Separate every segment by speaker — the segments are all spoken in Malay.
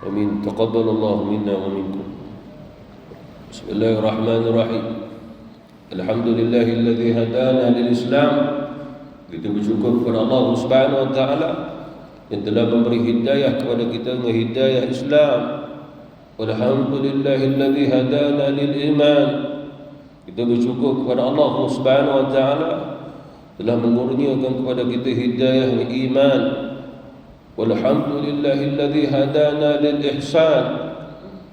Speaker 1: Amin. Taqabbalallahu minna wa minkum. Bismillahirrahmanirrahim. Alhamdulillahilladzi hadana lil Islam. Kita bersyukur kepada Allah Subhanahu wa taala yang telah memberi hidayah kepada kita dengan hidayah Islam. Alhamdulillahilladzi hadana lil iman. Kita bersyukur kepada Allah Subhanahu wa taala telah mengurniakan kepada kita hidayah iman. Walhamdulillahilladzi hadana lil ihsan.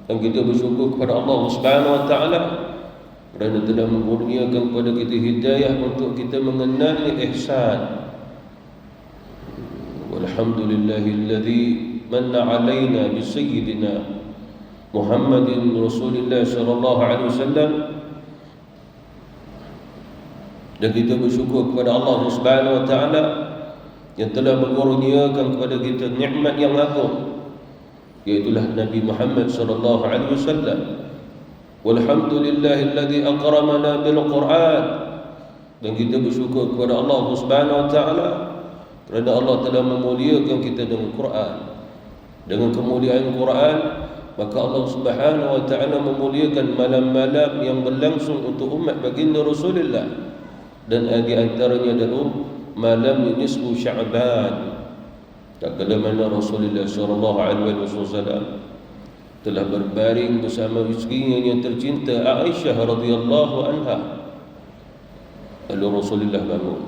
Speaker 1: Dan kita bersyukur kepada Allah Subhanahu wa taala kerana telah mengurniakan kepada kita hidayah untuk kita mengenali ihsan. Walhamdulillahilladzi manna alaina bi sayyidina Muhammadin Rasulillah sallallahu alaihi wasallam. Dan kita bersyukur kepada Allah Subhanahu wa taala yang telah mengurniakan kepada kita nikmat yang agung, iaitulah Nabi Muhammad sallallahu alaihi wasallam. Walhamdulillahilladzi akramana bil Quran. Dan kita bersyukur kepada Allah Subhanahu wa taala kerana Allah telah memuliakan kita dengan Quran. Dengan kemuliaan Quran, maka Allah Subhanahu wa taala memuliakan malam-malam yang berlangsung untuk umat baginda Rasulullah. Dan di antaranya adalah malam nisfu Sya'ban. Tak kala mana Rasulullah sallallahu alaihi wasallam telah berbaring bersama isterinya yang tercinta Aisyah radhiyallahu anha. Lalu Rasulullah bangun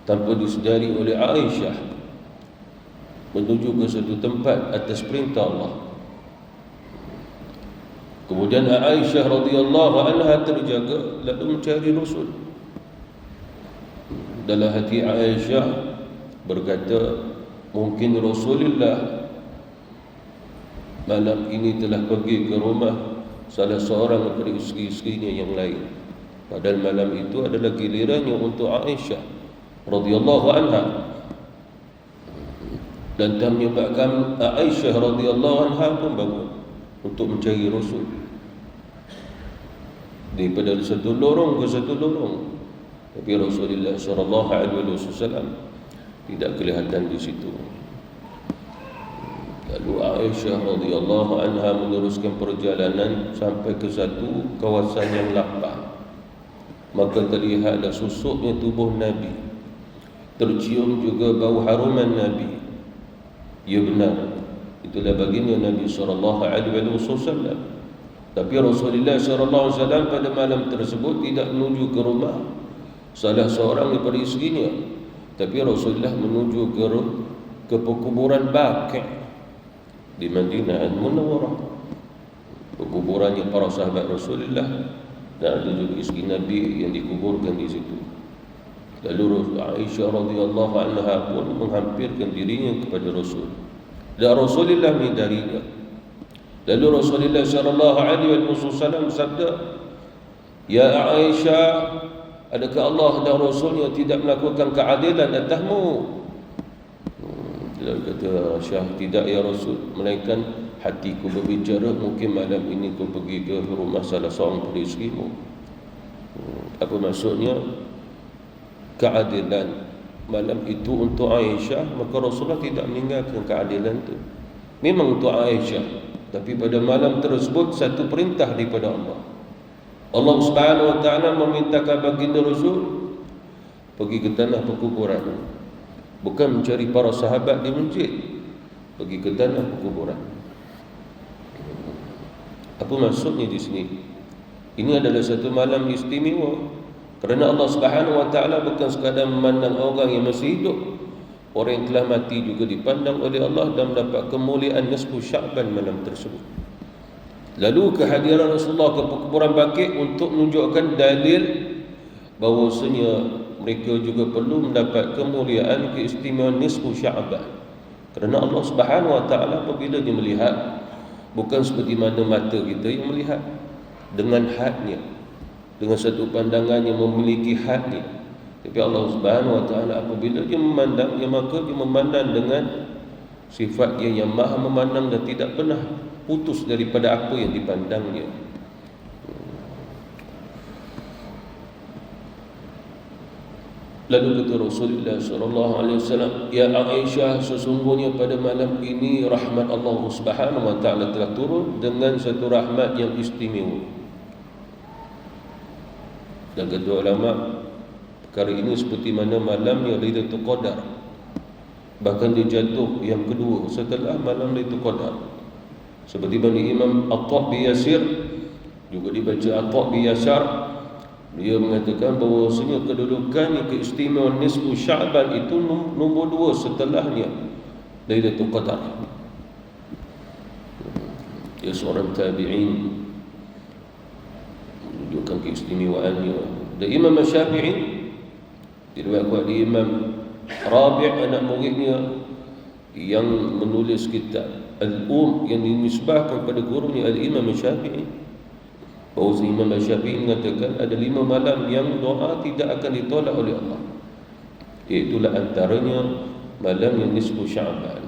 Speaker 1: tanpa disedari oleh Aisyah menuju ke satu tempat atas perintah Allah. Kemudian Aisyah radhiyallahu anha terjaga lalu mencari Rasul. Dalam hati Aisyah berkata, mungkin Rasulullah malam ini telah pergi ke rumah salah seorang daripada isteri-isterinya yang lain. Padahal malam itu adalah gilirannya untuk Aisyah radhiyallahu anha. Dan tak menyebabkan Aisyah radhiyallahu anha pun bangun untuk mencari Rasul. Daripada satu lorong ke satu lorong. Tapi Rasulullah sallallahu alaihi wasallam tidak kelihatan di situ. Lalu Aisyah radhiyallahu anha meneruskan perjalanan sampai ke satu kawasan yang lapang. Maka terlihatlah susuknya tubuh Nabi. Tercium juga bau haruman Nabi. Ya benar, itulah baginda Nabi sallallahu alaihi wasallam. Tapi Rasulullah sallallahu alaihi wasallam pada malam tersebut tidak menuju ke rumah salah seorang daripada isterinya, tapi Rasulullah menuju ke perkuburan Baqi' di Madinah Al-Munawwarah, perkuburannya para sahabat Rasulullah, dan ada juga isteri Nabi yang dikuburkan di situ. Lalu Aisyah radhiyallahu anha pun menghampirkan dirinya kepada Rasul, dan Rasulullah menyadarinya. Lalu Rasulullah sallallahu alaihi wasallam sabda, "Ya Aisyah, adakah Allah dan Rasulnya tidak melakukan keadilan atasmu?" Lalu kata Aisyah, "Tidak ya Rasul, melainkan hatiku berbicara, mungkin malam ini kau pergi ke rumah salah seorang daripada isterimu." Apa maksudnya? Keadilan malam itu untuk Aisyah, maka Rasulullah tidak meninggalkan keadilan itu. Memang untuk Aisyah, tapi pada malam tersebut satu perintah daripada Allah. Allah Subhanahu wa taala memintakan baginda Rasul pergi ke tanah perkuburan. Bukan mencari para sahabat di masjid, pergi ke tanah perkuburan. Apa maksudnya di sini? Ini adalah satu malam istimewa kerana Allah Subhanahu wa taala bukan sekadar memandang orang yang masih hidup. Orang yang telah mati juga dipandang oleh Allah dan mendapat kemuliaan nisfu Sya'ban malam tersebut. Lalu kehadiran Rasulullah ke perkuburan Baqi' untuk menunjukkan dalil bahawasanya mereka juga perlu mendapat kemuliaan keistimewaan nisfu Sya'ban. Kerana Allah Subhanahu wa taala apabila dia melihat, bukan seperti mana mata kita yang melihat dengan hadnya, dengan satu pandangan yang memiliki hadnya. Tapi Allah Subhanahu wa taala apabila dia memandang, maka dia memandang dengan sifat dia yang maha memandang dan tidak pernah putus daripada apa yang dipandangnya. Lalu kata Rasulullah SAW, ya Aisyah, sesungguhnya pada malam ini rahmat Allah Subhanahu wa taala telah turun dengan satu rahmat yang istimewa. Dan kata ulama, perkara ini seperti mana malamnya Lailatul Qadar, bahkan dia jatuh yang kedua setelah malam Lailatul Qadar. Seperti mana Imam Atha' bin Yasir, juga dibaca Atha' bin Yasar, dia mengatakan bahawasanya kedudukan keistimewaan nisfu Sya'ban itu nombor 2 setelahnya Lailatul Qadar. Dia seorang tabi'in, menunjukkan keistimewaannya. Dan Imam Syafi'i diriwayatkan di Imam Rabi' anak muridnya yang menulis kitab Al-Um yang dinisbahkan pada gurunya Al-Imam Syafi'i, bahawa Imam Syafi'i mengatakan ada 5 malam yang doa tidak akan ditolak oleh Allah, iaitulah antaranya malam yang nisfu Sya'ban.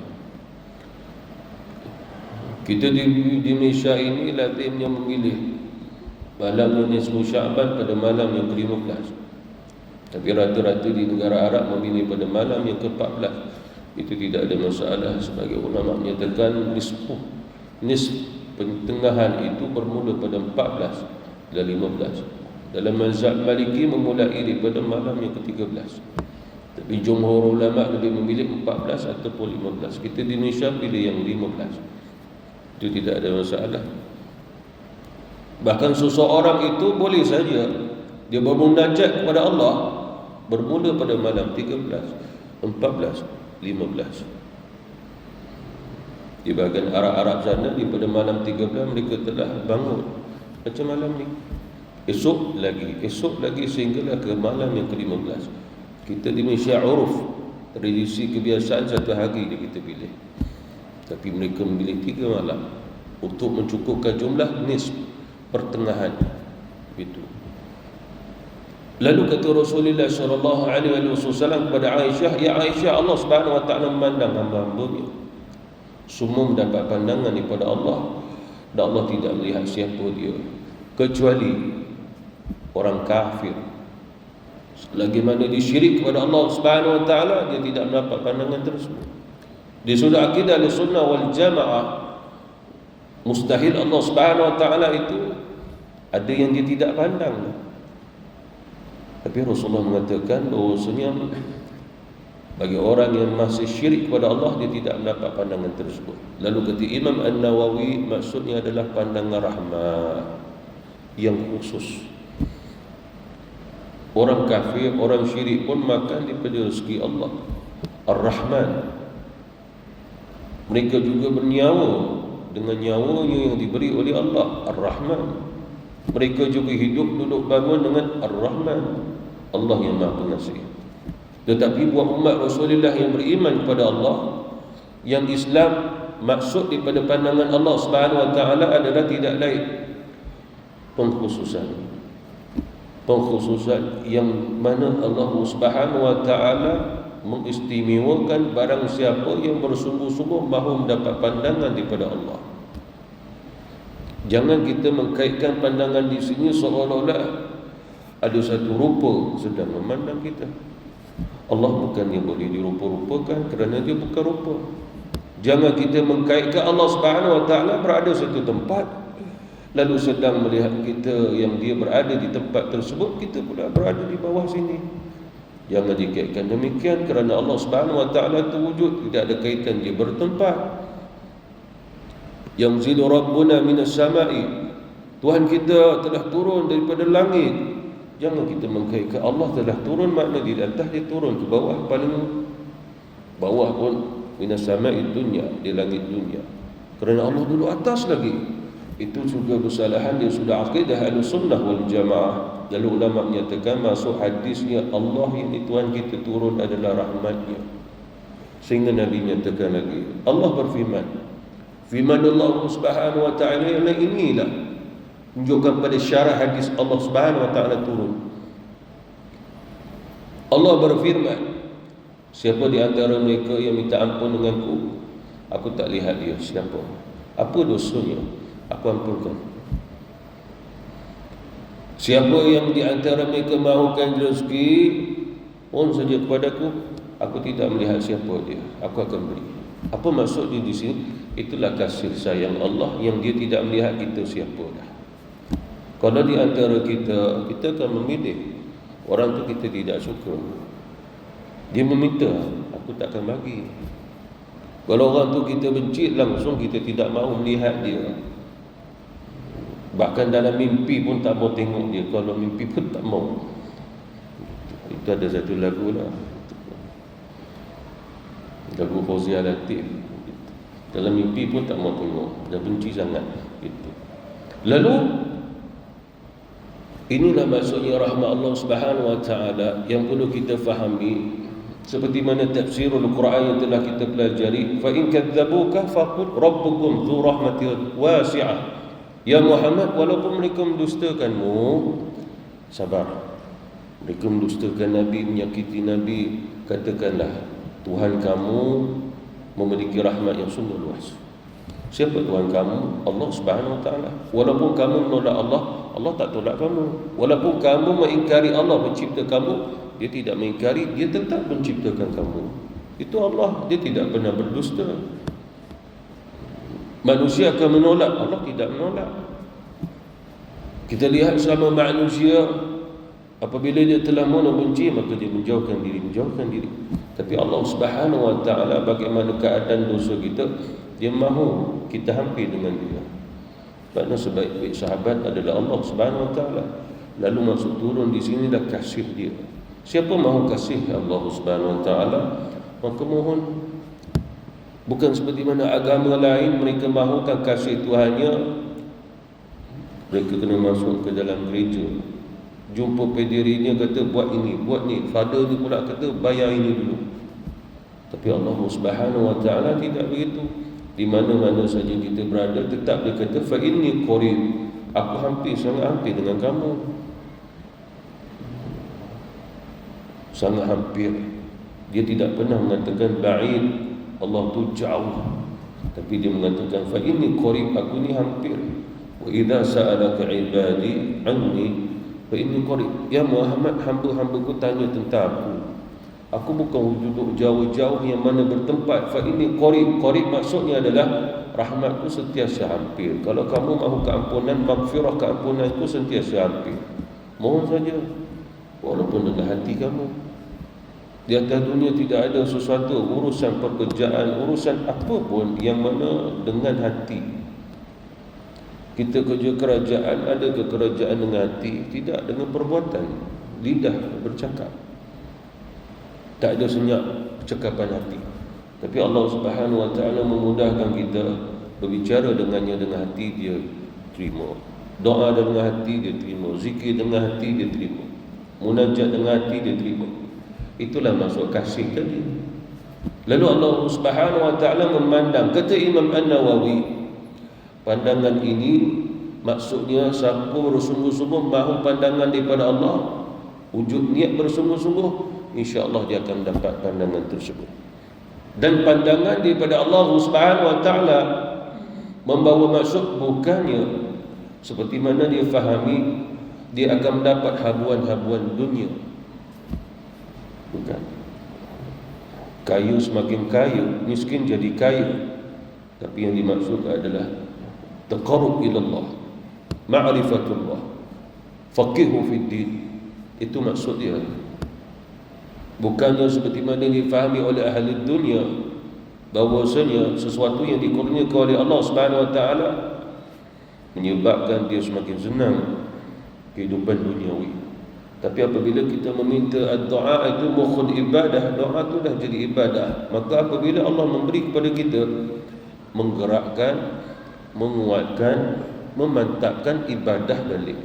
Speaker 1: Kita di Malaysia ini lazimnya memilih malam yang nisfu Sya'ban pada malam yang ke-15. Tapi rata-rata di negara Arab memilih pada malam yang ke-14. Itu tidak ada masalah. Sebagai ulama menyatakan nisf pertengahan itu bermula pada 14 dan 15. Dalam mazhab Maliki memulai daripada malam yang ke-13. Tapi jumhur ulama lebih memilih 14 ataupun 15. Kita di Indonesia pilih yang 15. Itu tidak ada masalah. Bahkan seseorang itu boleh saja dia bermunajat kepada Allah bermula pada malam 13, 14, 15. Di bahagian Arab-Arab sana, di pada malam 13 mereka telah bangun macam malam ni, esok lagi sehinggalah ke malam yang ke-15. Kita di Malaysia uruf, tradisi kebiasaan satu hari dia kita pilih, tapi mereka memilih 3 malam untuk mencukupkan jumlah nisf pertengahan itu. Lalu kata Rasulullah SAW kepada Aisyah, ya Aisyah, Allah Subhanahu wa taala memandang hamba-hambanya, semua mendapat pandangan daripada Allah, dan Allah tidak melihat siapa dia kecuali orang kafir. Selagi mana dia syirik kepada Allah Subhanahu wa taala, dia tidak mendapat pandangan tersebut. Di sudah akidah Ahlussunnah wal Jamaah, mustahil Allah Subhanahu wa taala itu ada yang dia tidak pandang. Tapi Rasulullah mengatakan bahawasanya bagi orang yang masih syirik kepada Allah, dia tidak mendapat pandangan tersebut. Lalu kata Imam An-Nawawi, maksudnya adalah pandangan rahmat yang khusus. Orang kafir, orang syirik pun makan daripada rezeki Allah Ar-Rahman. Mereka juga bernyawa dengan nyawanya yang diberi oleh Allah Ar-Rahman. Mereka juga hidup, duduk, bangun dengan Ar-Rahman, Allah yang Maha Pengasih. Tetapi buat umat Rasulullah yang beriman kepada Allah, yang Islam, maksud daripada pandangan Allah Subhanahu wa taala adalah tidak lain pengkhususan yang mana Allah Subhanahu wa taala mengistimewakan barang siapa yang bersungguh-sungguh mahu mendapat pandangan daripada Allah. Jangan kita mengkaitkan pandangan di sini seolah-olah ada satu rupa sedang memandang kita. Allah bukannya boleh dirupa-rupakan kerana dia bukan rupa. Jangan kita mengkaitkan Allah Subhanahu wa taala berada satu tempat lalu sedang melihat kita yang dia berada di tempat tersebut, kita pula berada di bawah sini. Jangan dikaitkan demikian, kerana Allah Subhanahu wa taala itu wujud, tidak ada kaitan dia bertempat. Yang zilu Rabbuna minas sama'i, Tuhan kita telah turun daripada langit. Jangan kita mengkaitkan Allah telah turun makna di atas, dia turun ke bawah, paling bawah pun minas sama'i dunya, di langit dunia. Kerana Allah dulu atas lagi. Itu juga kesalahan, dia sudah akidah Ahlussunnah wal Jamaah. Lalu ulama menyatakan masuk hadisnya Allah ini Tuhan kita turun adalah rahmatnya. Sehingga Nabi menyatakan lagi, Allah berfirman, firman Allah Subhanahu wa taala yang inilah menunjukkan pada syarah hadis Allah Subhanahu wa taala turun. Allah berfirman, siapa di antara mereka yang minta ampun denganku, aku tak lihat dia siapa, apa dosanya, aku ampunkan. Siapa yang di antara mereka mahukan rezeki, Mohon saja kepadaku, aku tidak melihat siapa dia, aku akan beri. Apa maksud dia di sini? Itulah kasih sayang Allah yang dia tidak melihat kita siapa dah. Kalau di antara kita akan memilih orang tu kita tidak suka, dia meminta, aku takkan bagi. Kalau orang tu kita benci, langsung kita tidak mahu melihat dia. Bahkan dalam mimpi pun tak mau tengok dia. Kalau mimpi pun tak mau. Itu ada satu lagu lah, lagu Fauzia Latif. Dalam mimpi pun tak mau tengok, dah benci sangat gitu. Lalu inilah maksudnya rahmat Allah Subhanahu wa taala yang perlu kita fahami. Seperti mana tafsirul Quran yang telah kita pelajari, fa in kadzabuka faqul rabbukum dzu rahmatin wasi'ah. Ya Muhammad, walaupun mereka mendustakanmu, sabar. Mereka mendustakan Nabi, menyakiti Nabi, katakanlah Tuhan kamu memiliki rahmat yang sungguh luas. Siapa Tuhan kamu? Allah Subhanahu wa taala. Walaupun kamu menolak Allah, Allah tak tolak kamu. Walaupun kamu mengingkari Allah mencipta kamu, dia tidak mengingkari, dia tetap menciptakan kamu. Itu Allah, dia tidak pernah berdusta. Manusia akan menolak, Allah tidak menolak. Kita lihat selama manusia, apabila dia telah mula benci, maka dia menjauhkan diri. Tapi Allah Subhanahu wa taala, bagaimana keadaan dosa kita, dia mahu kita hampir dengan dia. Kerana sebaik-baik sahabat adalah Allah Subhanahu wa taala. Lalu masuk turun di sini dah kasih dia. Siapa mahu kasih Allah Subhanahu wa taala, maka mohon, bukan seperti mana agama lain mereka mahukan kasih Tuhannya, mereka kena masuk ke dalam gereja, jumpa pedirinya, kata buat ini, buat ni. Father ni pula kata bayar ini dulu. Tapi Allah Subhanahu wa taala tidak begitu. Di mana-mana saja kita berada, tetap dia kata fa inni qarib, aku hampir, sangat hampir dengan kamu. Sangat hampir. Dia tidak pernah mengatakan ba'id, Allah tu jauh. Tapi dia mengatakan fa inni qarib, aku ni hampir. Wa idza sa'alaka 'ibadi 'anni fa inni qarib. Ya Muhammad, hamba-hambaku tanya tentang aku, aku bukan duduk jauh-jauh yang mana bertempat. Fa inni qarib. Qarib maksudnya adalah rahmatku sentiasa hampir. Kalau kamu mahu keampunan, maghfirah, keampunanku sentiasa hampir. Mohon saja, walaupun dengan hati kamu. Di atas dunia tidak ada sesuatu urusan pekerjaan, urusan apa pun yang mana dengan hati. Kita kerja kerajaan, ada ke kerajaan dengan hati? Tidak, dengan perbuatan. Lidah bercakap, tak ada senyap percakapan hati. Tapi Allah Subhanahu wa taala memudahkan kita berbicara dengannya dengan hati, dia terima. Doa dengan hati, dia terima. Zikir dengan hati, dia terima. Munajat dengan hati, dia terima. Itulah maksud kasih tadi. Lalu Allah Subhanahu wa taala memandang, kata Imam An-Nawawi, pandangan ini maksudnya siapa bersungguh-sungguh mahu pandangan daripada Allah, wujud niat bersungguh-sungguh, insya-Allah dia akan dapat pandangan tersebut. Dan pandangan daripada Allah Subhanahu wa taala membawa maksud bukannya seperti mana dia fahami dia akan mendapat habuan-habuan dunia. Bukan. Kayu semakin kaya, miskin jadi kaya. Tapi yang dimaksud adalah taqarrub ila Allah, ma'rifatullah, faqihu fid din. Itu maksud dia. Bukannya seperti mana difahami oleh ahli dunia, bahawasanya sesuatu yang dikurniakan oleh Allah Subhanahu wa taala menyebabkan dia semakin senang kehidupan duniawi. Tapi apabila kita meminta doa itu mukhul ibadah, doa itu dah jadi ibadah. Maka apabila Allah memberi kepada kita, menggerakkan, menguatkan, memantapkan ibadah balik.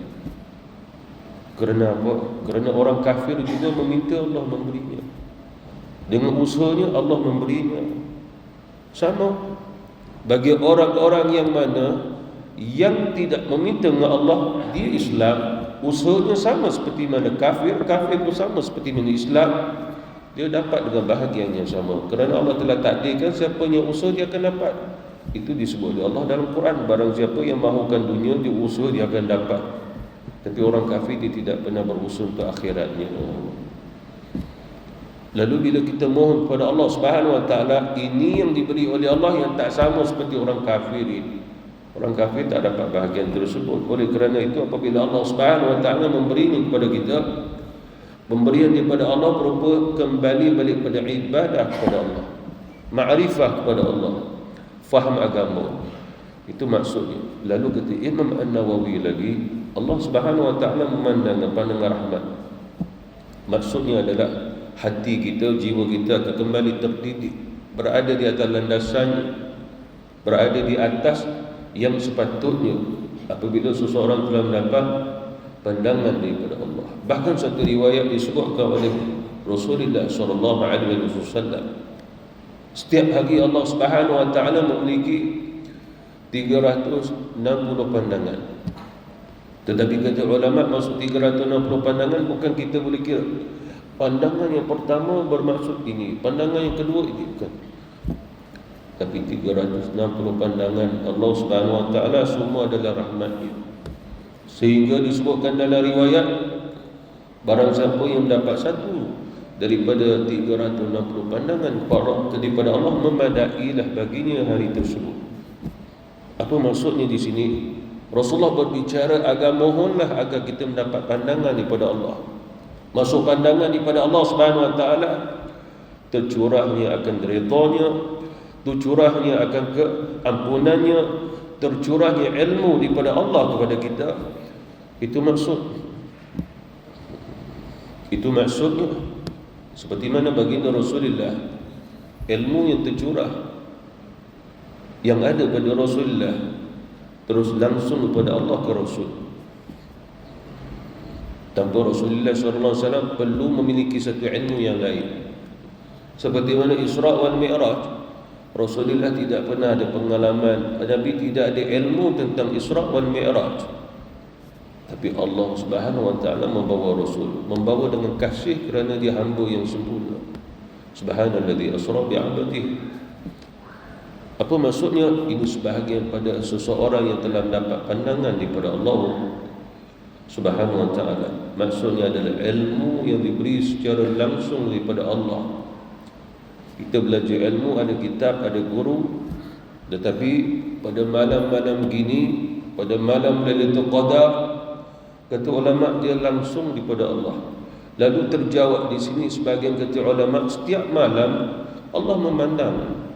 Speaker 1: Kerana apa? Kerana orang kafir juga meminta, Allah memberinya. Dengan usahanya Allah memberinya. Sama bagi orang-orang yang mana yang tidak meminta dengan Allah, dia Islam, usahanya sama seperti mana kafir, kafir pun sama seperti mana Islam, dia dapat dengan bahagian yang sama. Kerana Allah telah takdirkan siapa yang usaha dia akan dapat. Itu disebut oleh Allah dalam Quran, barang siapa yang mahukan dunia, dia usaha dia akan dapat. Tapi orang kafir dia tidak pernah berusaha untuk akhiratnya. Lalu bila kita mohon kepada Allah Subhanahu Wa Taala, ini yang diberi oleh Allah yang tak sama seperti orang kafir ini. Orang kafir tak dapat bahagian tersebut. Oleh kerana itu, apabila Allah Subhanahu Wa Taala memberi ini kepada kita, pemberian daripada Allah berupa kembali balik pada ibadah kepada Allah, ma'rifah kepada Allah, faham agama. Itu maksudnya. Lalu kata Imam An-Nawawi lagi, Allah Subhanahu Wa Taala memandang pandangan rahmat. Maksudnya adalah hati kita, jiwa kita akan kembali terdidik, berada di atas landasannya, berada di atas yang sepatutnya apabila seseorang telah mendapat pandangan daripada Allah. Bahkan satu riwayat disebutkan oleh Rasulullah SAW, setiap hari Allah Subhanahu Wa Taala memiliki 360 pandangan. Tetapi kata ulama, maksud 360 pandangan bukan kita boleh kira pandangan yang pertama bermaksud ini, pandangan yang kedua ini, bukan. Tapi 360 pandangan Allah Subhanahu Wa Taala semua adalah rahmatnya. Sehingga disebutkan dalam riwayat, barang siapa yang dapat satu daripada 360 pandangan daripada Allah, memadailah baginya hari tersebut. Apa maksudnya di sini? Rasulullah berbicara agar mohonlah agar kita mendapat pandangan daripada Allah. Masuk pandangan daripada Allah Subhanahu Wa Taala, tercurahnya akan ridhanya, tercurahnya akan keampunannya, tercurahnya ilmu daripada Allah kepada kita. Itu maksudnya. Seperti mana baginda Rasulullah, ilmu yang tercurah yang ada pada Rasulullah terus langsung kepada Allah ke Rasul. Tanpa Rasulullah SAW perlu memiliki satu ilmu yang lain. Seperti mana Isra' wal Mi'raj, Rasulullah tidak pernah ada pengalaman, Nabi tidak ada ilmu tentang Isra' wal Mi'raj. Tapi Allah Subhanahu Wa Taala membawa Rasul, membawa dengan kasih kerana dia hamba yang sempurna. Subhanalladzi asra bi'abdihi. Apa maksudnya? Ini sebahagian pada seseorang yang telah mendapat pandangan daripada Allah Subhanahu Wa Taala. Maksudnya adalah ilmu yang diberi secara langsung daripada Allah. Kita belajar ilmu, ada kitab, ada guru, tetapi pada malam-malam gini, pada malam Lailatul Qadar, kata ulama, dia langsung daripada Allah. Lalu terjawab di sini sebahagian kata ulama, setiap malam Allah memandang.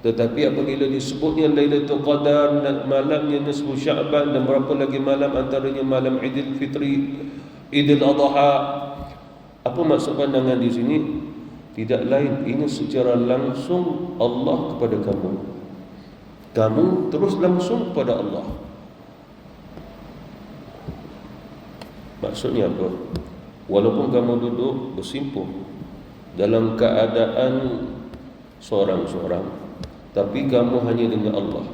Speaker 1: Tetapi apabila disebutnya Lailatul Qadar, malamnya nisfu Sya'ban, dan berapa lagi malam antaranya malam Idul Fitri, Idul Adha, apa maksud pandangan di sini? Tidak lain, ini secara langsung Allah kepada kamu. Kamu terus langsung kepada Allah. Maksudnya apa? Walaupun kamu duduk bersimpuh dalam keadaan seorang-seorang, tapi kamu hanya dengan Allah.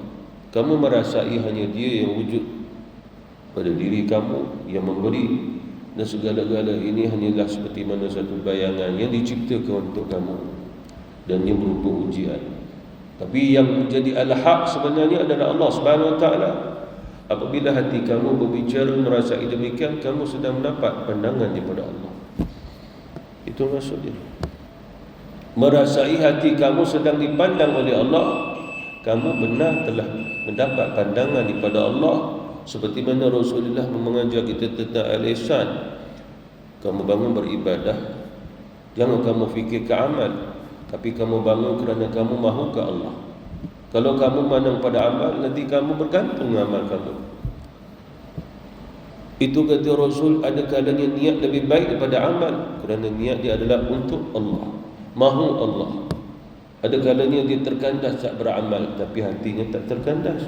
Speaker 1: Kamu merasai hanya Dia yang wujud pada diri kamu, yang memberi, dan segala-gala ini hanyalah seperti mana satu bayangan yang diciptakan untuk kamu, dan yang berupa ujian. Tapi yang menjadi al-haq sebenarnya adalah Allah Subhanahu Wa Taala. Apabila hati kamu berbicara merasai demikian, kamu sedang mendapat pandangan daripada Allah. Itu maksudnya. Merasai hati kamu sedang dipandang oleh Allah, kamu benar telah mendapat pandangan daripada Allah. Seperti mana Rasulullah mengajar kita tentang al-ihsan. Kamu bangun beribadah, jangan kamu fikir ke amal, tapi kamu bangun kerana kamu mahu ke Allah. Kalau kamu mandang pada amal, nanti kamu bergantung amal kamu. Itu kata Rasul, ada kalanya niat lebih baik daripada amal, kerana niat dia adalah untuk Allah, mahu Allah. Ada kalanya dia terkandas tak beramal, tapi hatinya tak terkandas.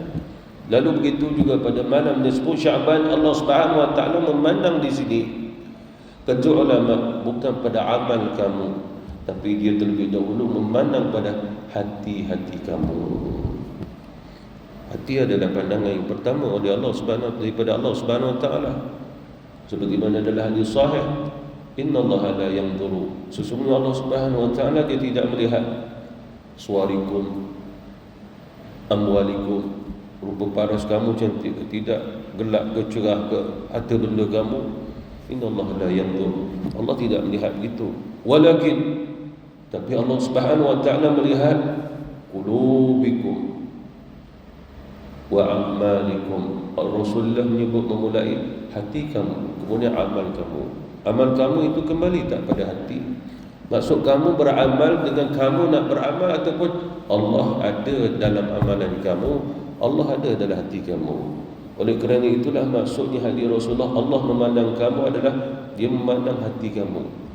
Speaker 1: Lalu begitu juga pada malam nisfu Sya'ban, Allah Subhanahu Wa Taala memandang di sini. Kata ulama, bukan pada amal kamu, tapi Dia terlebih dahulu memandang pada hati-hati kamu. Hati adalah pandangan yang pertama oleh Allah daripada Allah Subhanahu Wa Taala. Seperti mana dalam hadis sahih, innallaha la yanzuru, sesungguhnya Allah Subhanahu Wa Taala Dia tidak melihat suarikum, amwalikum, rupa paras kamu cantik ke tidak, gelap ke cerah ke, harta benda kamu. Innallaha la yanzur, Allah tidak melihat itu. Walakin Tapi Allah Subhanahu wa taala melihat qulubikum wa a'malikum. Rasulullah menyebut memulai hati kamu, kemudian amal kamu. Amal kamu itu kembali tak pada hati. Maksud kamu beramal dengan kamu nak beramal, ataupun Allah ada dalam amalan kamu, Allah ada dalam hati kamu. Oleh kerana itulah maksudnya hadis Rasulullah, Allah memandang kamu adalah dia memandang hati kamu.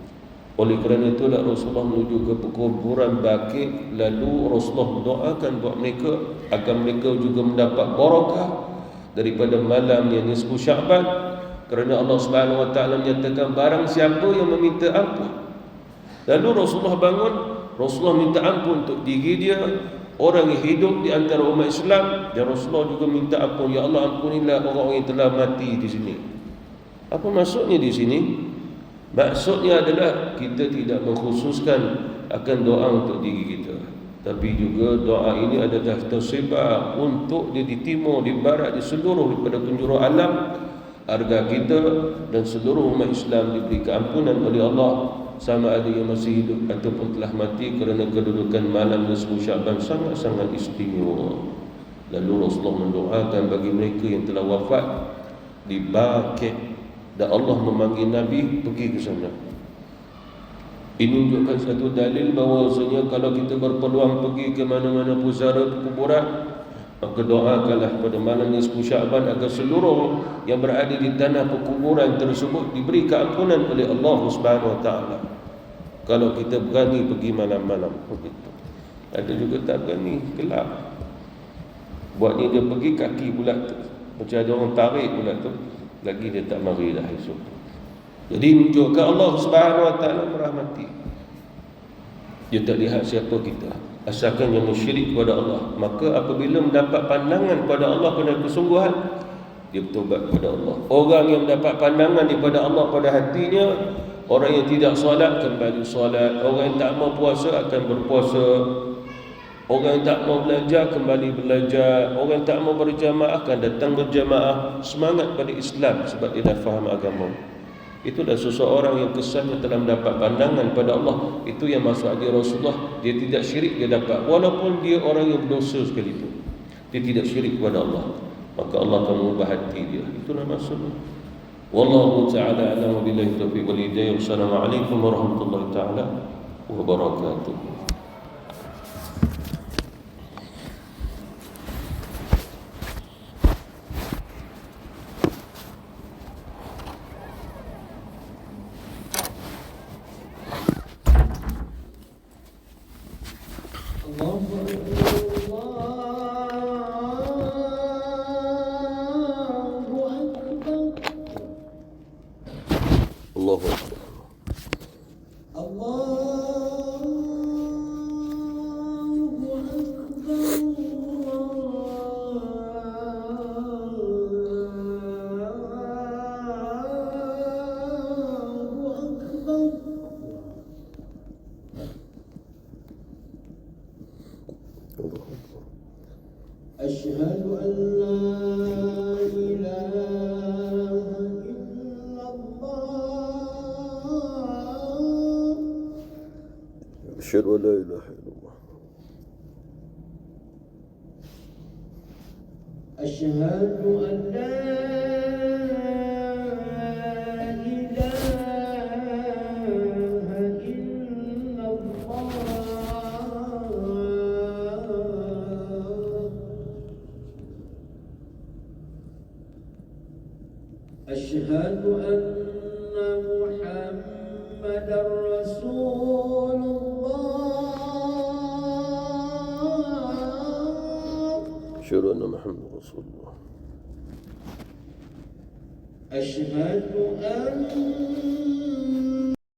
Speaker 1: Oleh kerana itulah Rasulullah menuju ke kuburan Baqi', lalu Rasulullah doakan buat mereka agar mereka juga mendapat barakah daripada malam yang nisfu Syaban, kerana Allah Subhanahu wa taala menyatakan barang siapa yang meminta ampun, lalu Rasulullah bangun, Rasulullah minta ampun untuk diri dia, orang yang hidup di antara umat Islam, dan Rasulullah juga minta ampun, ya Allah ampunilah orang-orang yang telah mati di sini. Apa maksudnya di sini? Maksudnya adalah kita tidak mengkhususkan akan doa untuk diri kita, tapi juga doa ini adalah tersebar untuk di timur, di barat, di seluruh daripada penjuru alam, agar kita dan seluruh umat Islam diberi keampunan oleh Allah, sama ada yang masih hidup ataupun telah mati, kerana kedudukan malam nisfu Syaban sangat-sangat istimewa. Lalu Rasulullah mendoakan bagi mereka yang telah wafat di Baqi', dan Allah memanggil Nabi pergi ke sana. Ini menunjukkan satu dalil bahawasanya kalau kita berpeluang pergi ke mana-mana pusara kuburan, maka doakanlah pada malam nisfu Syaban agar seluruh yang berada di tanah perkuburan tersebut diberi keampunan oleh Allah Subhanahu wa taala. Kalau kita berani pergi malam-malam begitu. Ada juga tak berani, gelap. Buatnya dia pergi kaki pula tu, macam ada orang tarik pula tu, lagi dia tak mari dah esok. Jadi menunjukkan Allah Subhanahu wa taala merahmati. Dia tak lihat siapa kita, asalkan yang syirik kepada Allah. Maka apabila mendapat pandangan pada Allah pada kesungguhan, dia bertobat kepada Allah. Orang yang mendapat pandangan daripada Allah pada hatinya, orang yang tidak solat kembali solat, orang yang tak mau puasa akan berpuasa, orang yang tak mau belajar kembali belajar, orang yang tak mau berjamaah akan datang berjamaah. Semangat pada Islam sebab dia dah faham agama. Itulah seseorang yang kesannya telah mendapat pandangan pada Allah. Itu yang maksud hadis Rasulullah, dia tidak syirik, dia dapat, walaupun dia orang yang berdosa sekalipun, dia tidak syirik kepada Allah, maka Allah akan mengubah hati dia. Itulah maksudnya. Wallahu ta'ala a'lam, billahi taufiq wal hidayah. Wassalamualaikum warahmatullahi ta'ala wabarakatuh. Allahu Akbar.
Speaker 2: أشهد أن لا إله إلا الله
Speaker 1: أشهد أن لا إله إلا الله
Speaker 2: أشهد أن لا أشهد أن محمدا رسول الله
Speaker 1: أشهد أن محمد رسول الله
Speaker 2: أشهد أن